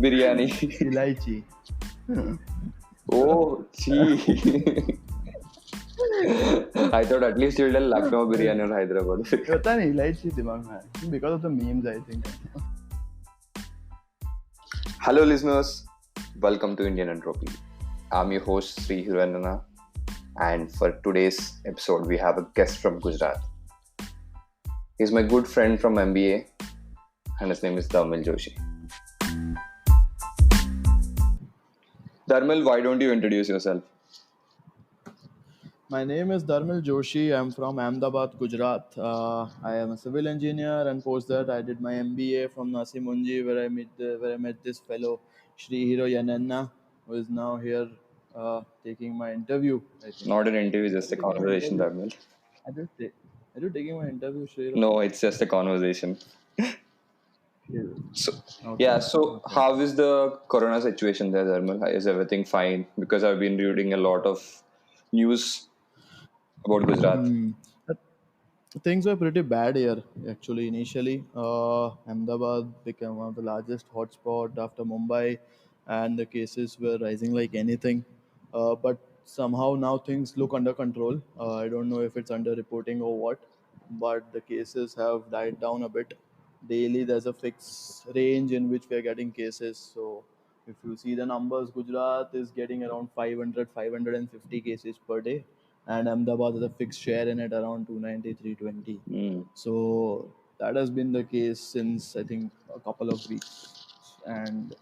Biryani. Ilaichi. Oh, gee. I thought at least you'll tell Lucknow biryani or Hyderabad biryani. पता नहीं इलायची दिमाग में आया because of the memes I think. Hello, listeners. Welcome to Indian Entropy. I'm your host, Sri Hiranana. And for today's episode, we have a guest from Gujarat. He's my good friend from MBA, and his name is Dharmil Joshi. Dharmil, why don't you introduce yourself? My name is Dharmil Joshi. I'm from Ahmedabad, Gujarat. I am a civil engineer, and post that I did my MBA from Nasimunji, where I met this fellow Shri Hiro Yanenna, who is now here taking my interview. I think. Not an interview, Are just you a taking my conversation, interview? Dharmil. Are you, ta- are you taking my interview, Shri Hiro? No, it's just a conversation. So, Okay. yeah, so Okay. how is the corona situation there, Dharmil? Is everything fine? Because I've been reading a lot of news about Gujarat. Hmm. Things were pretty bad here actually. Initially, Ahmedabad became one of the largest hotspot after Mumbai, and the cases were rising like anything. But somehow now things look under control. I don't know if it's under reporting or what, but the cases have died down a bit. Daily, there's a fixed range in which we are getting cases. So, if you see the numbers, Gujarat is getting around 500, 550 cases per day, and Ahmedabad has a fixed share in it around 290, 320. Mm. So that has been the case since I think a couple of weeks, and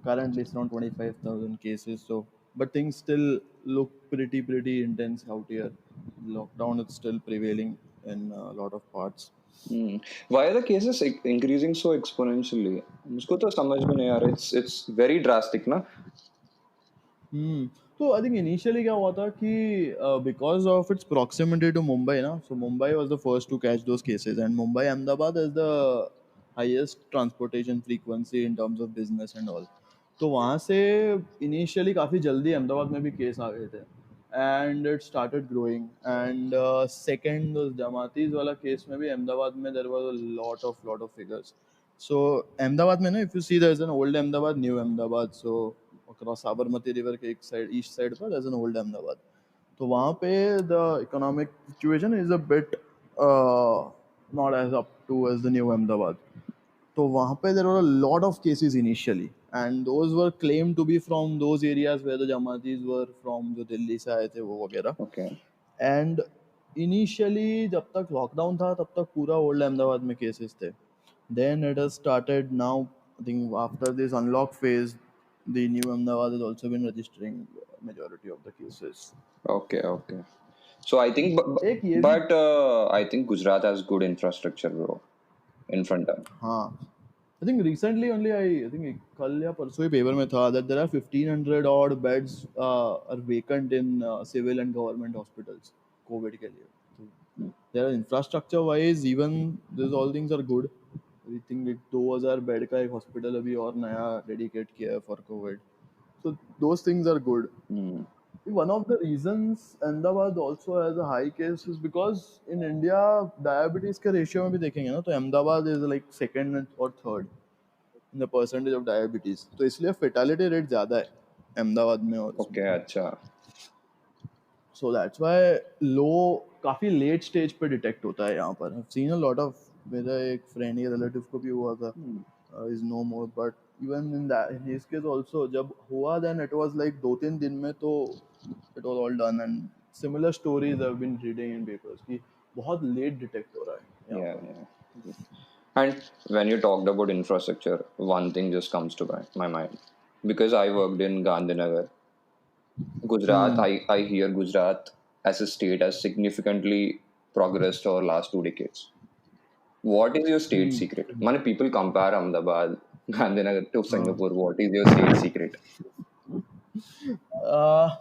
currently it's around 25,000 cases. So, but things still look pretty intense out here. Lockdown is still prevailing in a lot of parts. Hmm. Why are the cases increasing so exponentially? मुझको तो समझ में नहीं आ रहा. It's very drastic, ना? Hmm. So I think initially क्या हुआ था कि because of its proximity to Mumbai ना, so Mumbai was the first to catch those cases, and Mumbai Ahmedabad is the highest transportation frequency in terms of business and all. तो वहाँ से initially काफ़ी जल्दी अहमदाबाद में भी केस आ गए थे, and it started growing. And second Jamaatis वाला केस में भी अहमदाबाद में there was a lot of figures. So Ahmedabad में ना, if you see there's an old Ahmedabad, new Ahmedabad. So across Sabarmati river के एक साइड ईस्ट साइड पर there's an old Ahmedabad. तो वहाँ पे the economic situation is a bit not as up to as the new Ahmedabad. तो वहाँ पे there were a lot of cases initially, and those were claimed to be from those areas where the Jamatis were from, जो दिल्ली से आए थे वो वगैरह. Okay. And initially जब तक लॉकडाउन था तब तक पूरा ओल्ड अहमदाबाद में केसेस थे. Then it has started now. I think after this unlock phase the new Ahmedabad has also been registering majority of the cases. Okay. So I think, एक ये भी I think Gujarat has good infrastructure, bro, in front of. हाँ. I think recently only I think कल या परसों ही paper में था that there are 1500 odd beds are vacant in civil and government hospitals COVID के लिए. तो there are infrastructure wise even these all things are good. I think एक 2000 bed का एक हॉस्पिटल अभी और नया डेडिकेट किया है for Covid. So those things are good. Hmm. One of the reasons Ahmedabad also has a high case is because in India diabetes के ratio में भी देखेंगे ना तो Ahmedabad is like second or third in the percentage of diabetes. तो इसलिए fatality rate ज़्यादा है अहमदाबाद में और इसमें. Okay, अच्छा. So that's why low काफी लेट स्टेज पे डिटेक्ट होता है यहाँ पर. I've seen a lot of मेरा एक फ्रेंड या रिलेटिव को भी हुआ था. Is no more, but even in that in his case also जब हुआ then it was like 2-3 दिन में तो it was all done. And similar stories I've been reading in papers कि बहुत लेट डिटेक्ट हो रहा है यहाँ पर. Yeah. And when you talked about infrastructure, one thing just comes to my mind. Because I worked in Gandhinagar, Gujarat, I hear Gujarat as a state has significantly progressed over last 2 decades. What is your state secret? Many people compare Ahmedabad, Gandhinagar to Singapore. What is your state secret?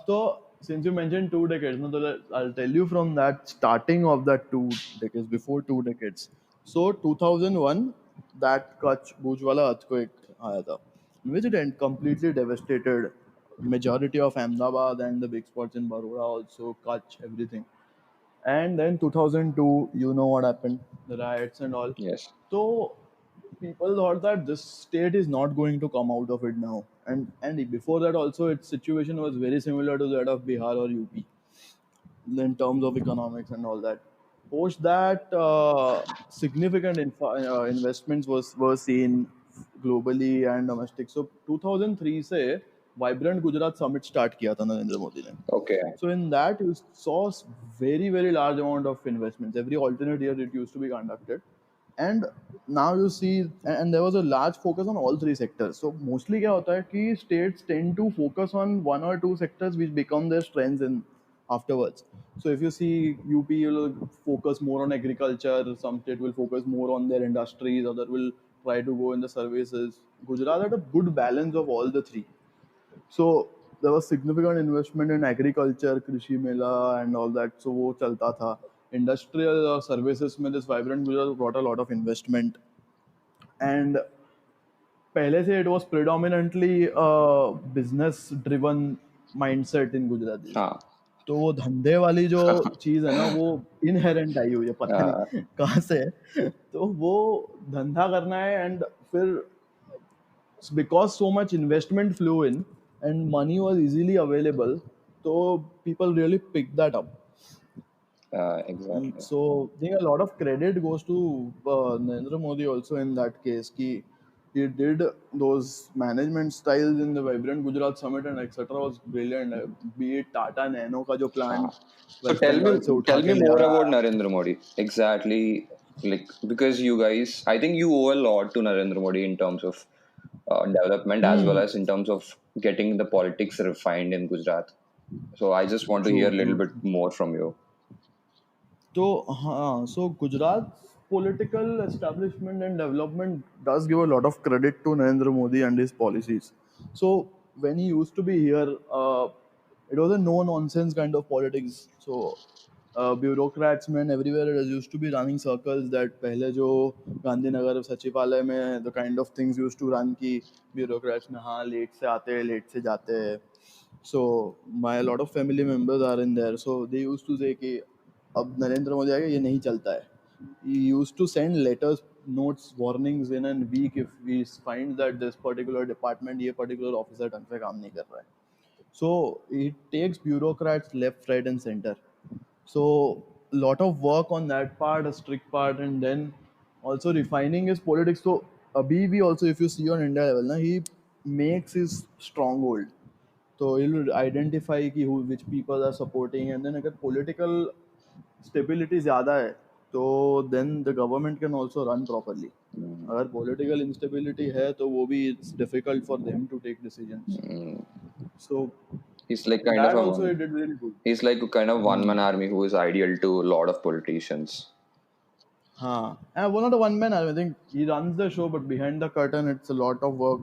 So since you mentioned 2 decades, no, so I'll tell you from that starting of that 2 decades, before 2 decades. So 2001, that Kutch Bhujwala earthquake आया था, which it completely devastated majority of Ahmedabad and the big spots in Baroda also, Kutch, everything. And then 2002, you know what happened, the riots and all. Yes. So people thought that this state is not going to come out of it now. And before that also, its situation was very similar to that of Bihar or UP in terms of economics and all that. Post that, significant investments were seen globally and domestic. So 2003 से Vibrant Gujarat Summit start किया था नरेंद्र मोदी ने. Okay. So in that you saw very large amount of investments. Every alternate year it used to be conducted, and now you see, and there was a large focus on all three sectors. So mostly क्या होता है कि states tend to focus on one or two sectors which become their strengths in afterwards. So if you see UP will focus more on agriculture, some state will focus more on their industries, other will try to go in the services. Gujarat had a good balance of all the three. So there was significant investment in agriculture, कृषि मेला and all that. So वो चलता था. Industrial services में this Vibrant Gujarat brought a lot of investment. And पहले से it was predominantly a business driven mindset in Gujarat. हाँ. तो वो धंधे वाली जो चीज है ना वो इनहेरेंट आई हुई है, पता नहीं कहाँ से है. तो वो धंधा करना है, एंड फिर because so much investment flew in and money was easily available, so people really picked that up. Exactly. So I think a lot of credit goes to Narendra Modi also in that case. Ki he did those management styles in the Vibrant Gujarat Summit and etc. was brilliant. Be it Tata Nano का जो हाँ. plant So West Bengal से उठा tell के me ले more आया. about Narendra Modi. Exactly, like because you guys, I think you owe a lot to Narendra Modi in terms of development as well as in terms of getting the politics refined in Gujarat. So I just want to hear a True, little true. bit more from you. तो हाँ, so Gujarat's political establishment and development does give a lot of credit to Narendra Modi and his policies. So when he used to be here, it was a no-nonsense kind of politics. So bureaucrats men everywhere it used to be running circles that पहले जो गांधीनगर सचिवालय में the kind of things used to run कि bureaucrats में हाँ late से आते हैं लेट से जाते हैं. So my a lot of family members are in there. So they used to say कि अब नरेंद्र मोदी आएगा ये नहीं चलता है. He used to send letters, notes, warnings in a week if we find that this particular department, ये particular officer ढंग से काम नहीं कर रहा है. So it takes bureaucrats left, right, and center. So lot of work on that part, a strict part, and then also refining his politics. So abhi भी also, if you see on India level, na, he makes his stronghold. So he'll identify कि who which people are supporting, and then अगर political stability ज़्यादा है तो then the government can also run properly. अगर political instability है तो वो भी it's difficult for them to take decisions. So He's like kind of that a also he one. did really good. He's like a kind of one-man army who is ideal to a lot of politicians. हाँ, and one of the one man I think he runs the show, but behind the curtain it's a lot of work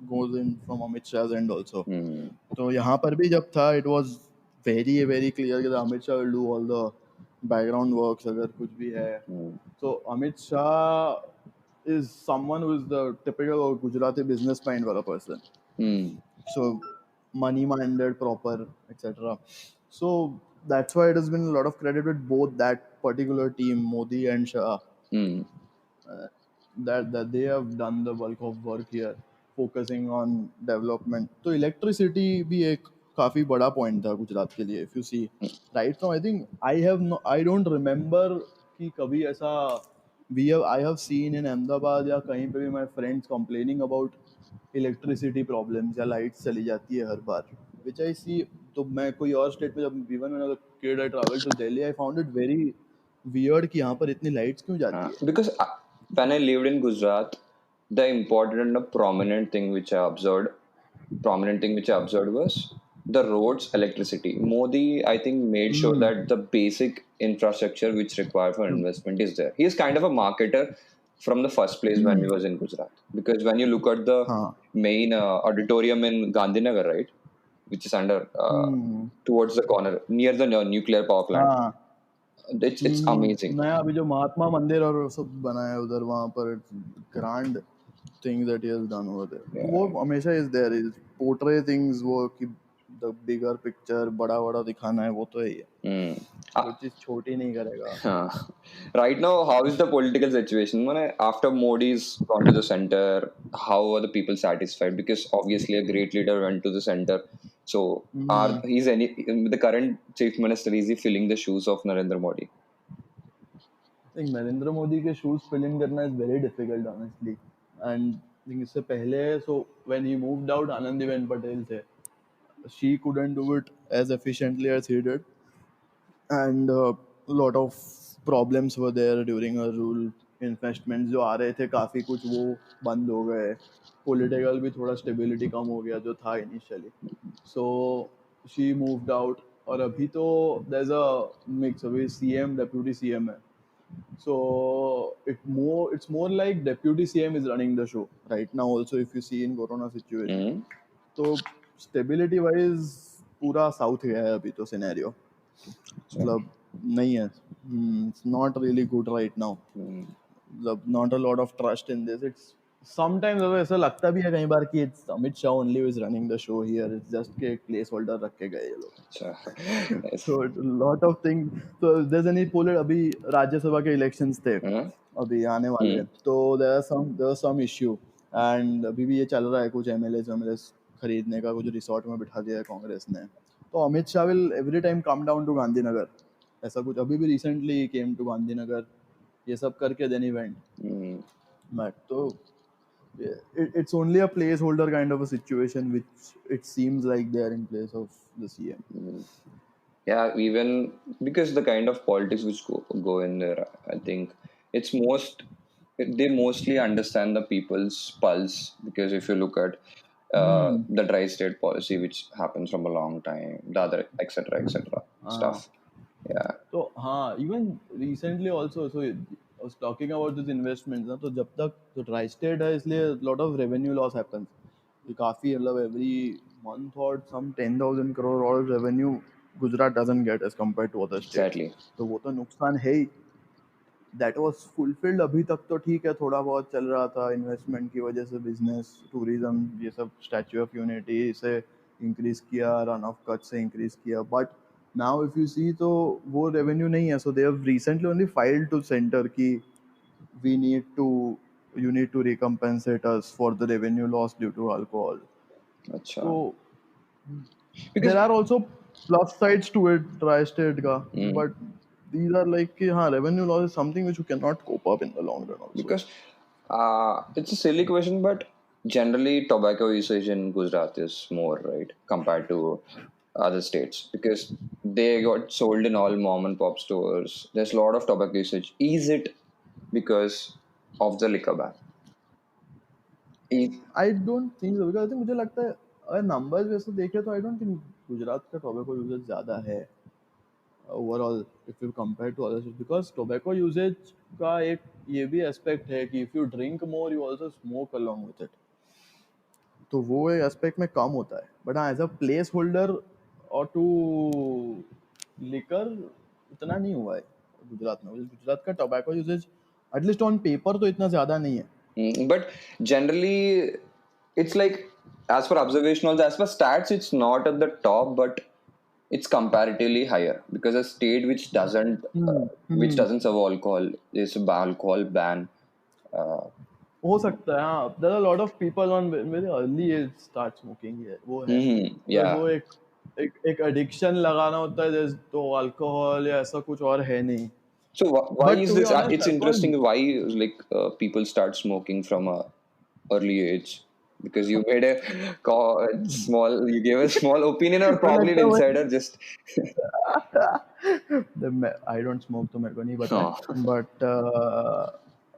goes in from Amit Shah's end also. तो यहाँ पर भी जब था it was very clear that Amit Shah will do all the background works अगर कुछ भी है. So Amit Shah is someone who is the typical Gujarati business mind वाला person. So money minded, proper, etc. So that's why it has been a lot of credit with both that particular team, Modi and Shah, that they have done the bulk of work here, focusing on development. तो electricity भी एक काफी बड़ा point था गुजरात के लिए. If you see, right now I think I don't remember कि कभी ऐसा I have seen in Ahmedabad या कहीं पे भी my friends complaining about electricity problems या लाइट्स चली जाती है हर बार, विच आई सी. तो मैं कोई और स्टेट में जब even when I kid I travel to Delhi I found it very weird कि यहाँ पर इतनी लाइट्स क्यों जाती है. Because when I lived in Gujarat, the important and the prominent thing which I observed was the roads, electricity. Modi, I think, made sure that the basic infrastructure which required for investment is there. He is kind of a marketer from the first place when he was in Gujarat. Because when you look at the main auditorium in Gandhinagar, right, which is under towards the corner near the nuclear power plant, हाँ it's amazing. नया अभी जो महात्मा मंदिर और सब बना है उधर वहाँ पर grand things that he has done over there. वो हमेशा is there, is portray things वो कि द बिगर पिक्चर बड़ा बड़ा दिखाना है, वो तो है ही है, Hmm. कोई चीज छोटी नहीं करेगा. Right now, how is the political situation? After Modi's gone to the center, how are the people satisfied? Because obviously a great leader went to the center. So, Hmm. he's the current chief minister? Is he filling the shoes of Narendra Modi? I think Narendra Modi के shoes fill in करना is very difficult honestly. And इससे पहले so when he moved out Anandiben Patel थे, she couldn't do it as efficiently as he did, and a lot of problems were there during her rule. Investments जो आ रहे थे काफ़ी कुछ वो बंद हो गए, पॉलिटिकल भी थोड़ा स्टेबिलिटी कम हो गया जो था initially. So she moved out. और अभी तो देयर इज अ मिक्स, अभी सीएम डेप्यूटी सीएम है. So it's more like deputy CM is running the show right now. Also, if you see in Corona situation, Hmm. तो stability wise पूरा south गया है अभी तो सिनेरियो. So, मतलब नहीं है. It's not really good right now. मतलब not a lot of trust in this. It's sometimes अब ऐसा लगता भी है कई बार कि it's Amit Shah only who is running the show here. It's just के प्लेस होल्डर रख के गए ये लोग. so yes. So a lot of things. So there's any poll अभी राज्यसभा के इलेक्शंस थे Hmm. अभी आने वाले हैं, तो there are some issue. And अभी भी ये चल रहा है कुछ एमएलएस खरीदने का, कुछ रिसोर्ट में बिठा दिया है कांग्रेस ने. तो Amit Shah will every time come down to Gandhinagar, ऐसा कुछ अभी भी रिसेंटली केम टू गांधीनगर, ये सब करके देन इवेंट. Hmm. बट तो it's only a placeholder kind of a situation which it seems like they are in place of the CM. Yeah, even because the kind of politics which go in there, I think it's they mostly understand the people's pulse. Because if you look at the dry state policy, which happens from a long time, the other etc. हाँ. stuff. Yeah. तो हाँ, even recently also, so I was talking about this investments ना, तो जब तक तो dry state है इसलिए lot of revenue loss happens. कि काफी मतलब एवरी मंथ और सम 10,000 crore और revenue Gujarat doesn't get as compare to other states. Exactly. तो वो तो नुकसान है ही. दैट वाज फुलफिल्ड अभी तक तो ठीक है, थोड़ा बहुत चल रहा था इन्वेस्टमेंट की वजह से, बिजनेस टूरिज्म ये सब, स्टैच्यू ऑफ यूनिटी से इंक्रीज किया, रन ऑफ कच से इंक्रीज किया. But now if you see तो वो रेवेन्यू नहीं है. So they have recently only filed to centre की we need to you need to recompensate us for the revenue loss due to alcohol. Acha. So Because there are also plus sides to it, tri-state ka, mm, but these are like कि हाँ, revenue loss is something which you cannot cope up in the long run also. because it's a silly question, but generally tobacco usage in Gujarat is more, right, compared to other states, because they got sold in all mom and pop stores. There's a lot of tobacco usage. Is it because of the liquor ban? I don't think so, because I think मुझे लगता है अगर numbers वैसे देखे तो I don't think Gujarat का tobacco usage ज़्यादा है overall if you compare to other states, because tobacco usage का एक ये भी aspect है कि if you drink more you also smoke along with it. तो वो एक एस्पेक्ट में कम होता है. बट हाँ, एज अ प्लेस होल्डर और टू लिकर इतना नहीं हुआ है गुजरात में. गुजरात का tobacco usage at least on paper तो इतना ज्यादा नहीं है. But generally, it's like, as per observation, also as per stats, it's not at the top, but it's comparatively higher, because a state which doesn't serve alcohol is a alcohol ban. Uh, हो सकता है. हाँ, there are lot of people on very early age start smoking है, वो है. Because yeah. वो एक addiction लगाना होता है तो अल्कोहल या ऐसा कुछ और है नहीं. So why but is to be this? Honest It's alcohol, interesting. Why like people start smoking from a early age? Because you made a small, you gave a small opinion, or मुझे probably an लगता है insider. Just I don't smoke तो मेरे को नहीं पता है. oh, but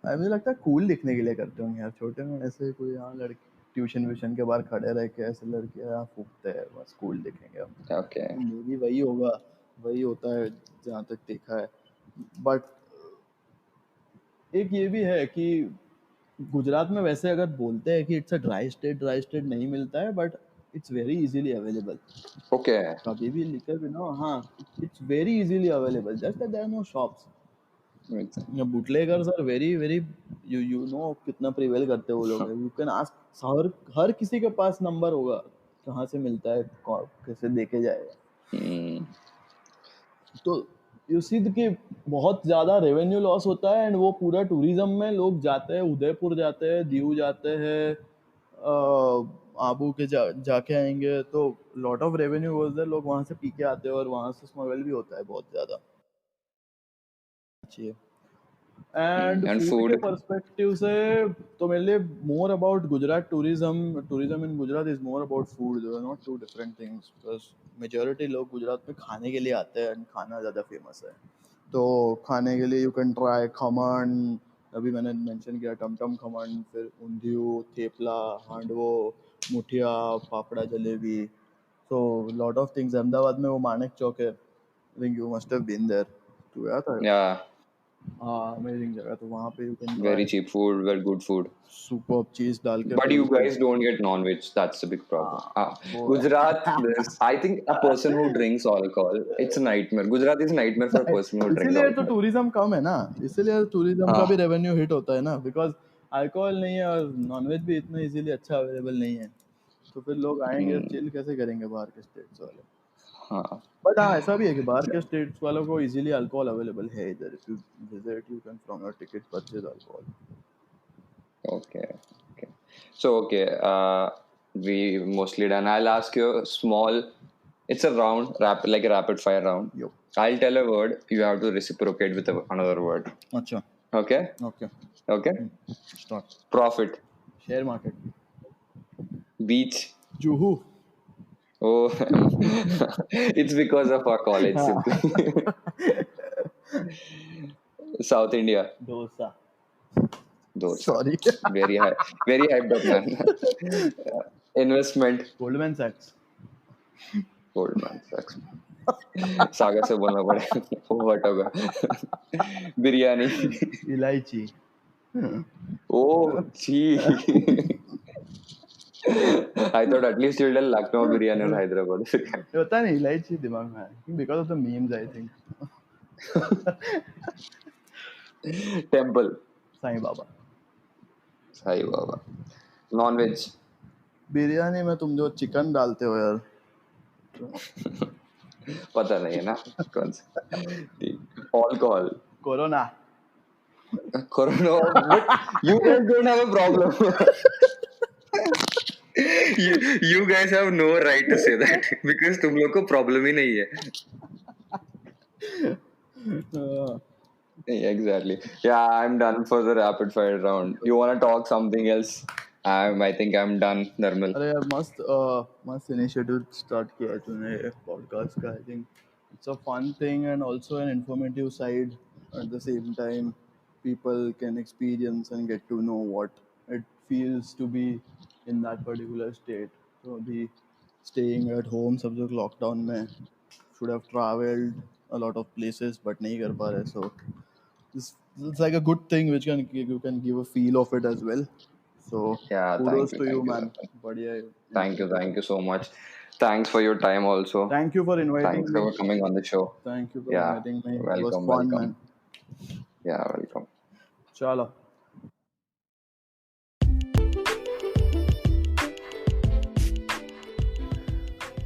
मुझे लगता है कूल दिखने के लिए करते होंगे यार, छोटे में ऐसे कोई यहाँ लड़के ट्यूशन व्यूशन के बाहर खड़े रह के ऐसे लड़के यहाँ फूकते हैं बस कूल दिखेंगे हम. okay. मे भी वही होगा, वही होता है जहाँ तक देखा है. बट एक ये भी है कि गुजरात में वैसे अगर बोलते हैं कि इट्स अ ड्राई स्टेट नहीं मिलता है, but it's very easily available. Okay. कभी भी लिकर भी ना, हाँ, it's very easily available, just that there are no shops. Bootleggers are very very, you know कितना प्रिवेल करते हैं वो लोग. यू कैन आस्क, हर हर किसी के पास नंबर होगा. कहाँ से मिलता है, कैसे देखे जाएगा. Hmm. तो यू सी कि बहुत ज़्यादा रेवेन्यू लॉस होता है, एंड वो पूरा टूरिज्म में लोग जाते हैं, उदयपुर जाते हैं, दीव जाते हैं, आबू के जाके आएंगे, तो lot of revenue goes there, लोग वहाँ से पी के आते हैं और वहाँ से स्मगल भी होता है बहुत ज़्यादा. अच्छी है. एंड And फूड के food. पर्सपेक्टिव से तो मेरे लिए more about Gujarat tourism in Gujarat is more about food. They are not two different things, because majority लोग गुजरात में खाने के लिए आते हैं एंड खाना ज़्यादा फेमस है. तो खाने के लिए यू कैन ट्राई खमन, अभी मैंने मेंशन किया टमटम खमन, फिर undhiyu, thepla, handvo, muthia, fafda, jalebi. So lot of things. Ahmedabad में वो मानेक चौक है, I think you must have been there. तू गया था? Yeah. हाँ, अमेजिंग जगह. तो वहाँ पे you can Very try cheap food, very good food. Superb चीज डाल के But फिर you उसको. guys don't get non-veg. That's the big problem. वो Gujarat, I think a person who drinks alcohol, it's a nightmare. Gujarat is a nightmare for a person who drinks इसीलिए तो alcohol. Tourism कम है ना, इसीलिए tourism का भी हाँ. Revenue hit होता है ना, बिकॉज अल्कोहल नहीं है और नॉनवेज भी इतना इजीली अच्छा अवेलेबल नहीं है. तो फिर लोग आएंगे, चिल कैसे करेंगे बाहर के स्टेट्स वाले. हाँ. बट हाँ, ऐसा भी है कि बाहर के स्टेट्स वालों को इजीली अल्कोहल अवेलेबल है इधर. If you visit you can from your ticket purchase alcohol. Okay. Okay. So, okay. We mostly done. I'll ask you a small. It's a round, like a rapid fire round. Yo. I'll tell a word. You have to reciprocate with another word. अच्छा. Okay. Okay. Okay. Start. Profit. Share market. Beach. Juhu. Oh, it's because of our college. Simply. South India. Dosa. Those. Sorry. Very high. Very hyped up, man. Investment. Goldman सैक्स. Goldman Sachs. Sagar से बोलना पड़े. What होगा? बिरयानी. इलायची. Oh, gee. I thought at least you'll tell Lucknow biryani or Hyderabad. पता नहीं, इलायची दिमाग में आया because of the memes, I think. Temple. Sai Baba. Sai Baba. Non-veg. Biryani में तुम जो चिकन डालते हो यार. पता नहीं है ना कौन सा. Alcohol. Corona. Corona. But you guys don't have a problem. You guys have no right to say that because तुम लोग को problem ही नहीं है. Exactly. Yeah, I'm done for the rapid fire round. You want to talk something else? I think I'm done, Nirmal. अरे यार, मस्त initiative start किया है तूने पॉडकास्ट का. I think it's a fun thing and also an informative side. At the same time people can experience and get to know what it feels to be in that particular state. So the staying at home, सब लोग lockdown में should have traveled a lot of places but नहीं कर पा रहे. So it's like a good thing which you can give a feel of it as well. So Yeah, kudos thank to you, you. man. बढ़िया. Thank you so much. Thanks for your time also. Thank you for inviting Thanks me. for coming on the show. Thank you for Yeah, inviting me. It was welcome, fun, welcome. man. Yeah, welcome. चलो.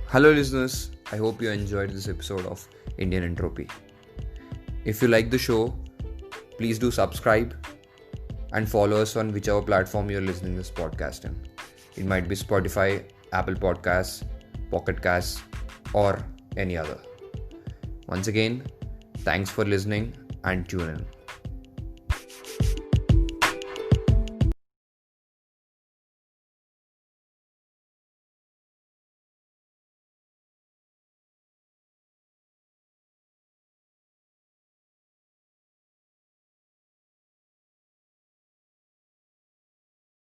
Hello, listeners. I hope you enjoyed this episode of Indian Entropy. If you like the show, please do subscribe and follow us on whichever platform you're listening to this podcast in. It might be Spotify, Apple Podcasts, Pocket Casts, or any other. Once again, thanks for listening and tune in.